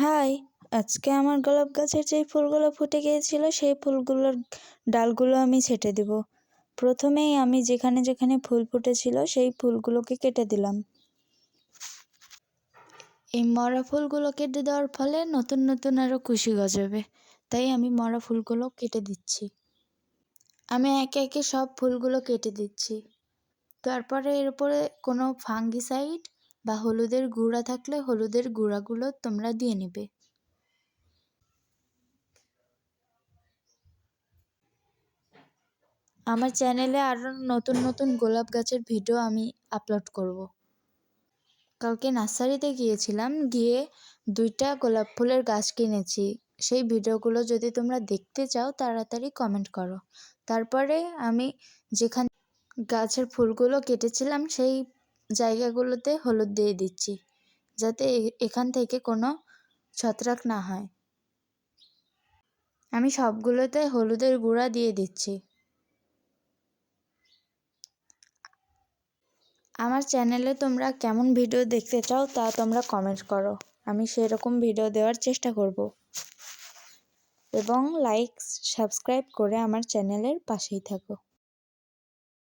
High, আজকে আমার গোলাপ গাছের যেই ফুলগুলো ফুটে গিয়েছিল সেই ফুলগুলোর ডালগুলো আমি ছেঁটে দেব। প্রথমেই আমি যেখানে যেখানে ফুল ফুটেছিল সেই ফুলগুলোকে কেটে দিলাম। এই মরা ফুলগুলো কেটে দেওয়ার ফলে নতুন নতুন আরও কুশি গজাবে, তাই আমি মরা ফুলগুলো কেটে দিচ্ছি। আমি একে একে সব ফুলগুলো কেটে দিচ্ছি। তারপরে এর উপরে কোনো ফাঙ্গিসাইড বা হলুদের গুঁড়া থাকলে হলুদের গুঁড়াগুলো তোমরা দিয়ে নেবে। আমার চ্যানেলে আরও নতুন নতুন গোলাপ গাছের ভিডিও আমি আপলোড করব। কালকে নার্সারিতে গিয়েছিলাম, গিয়ে 2টা গোলাপ ফুলের গাছ কিনেছি। সেই ভিডিওগুলো যদি তোমরা দেখতে চাও তাড়াতাড়ি কমেন্ট করো। তারপরে আমি যেখানে গাছের ফুলগুলো কেটেছিলাম সেই জায়গাগুলোতে হলুদ দিয়ে দিচ্ছি, যাতে এখান থেকে কোনো ছত্রাক না হয়। আমি সবগুলোতে হলুদের গুঁড়া দিয়ে দিচ্ছি। আমার চ্যানেলে তোমরা কেমন ভিডিও দেখতে চাও তা তোমরা কমেন্ট করো, আমি সেরকম ভিডিও দেওয়ার চেষ্টা করব। এবং লাইক সাবস্ক্রাইব করে আমার চ্যানেলের পাশেই থাকো।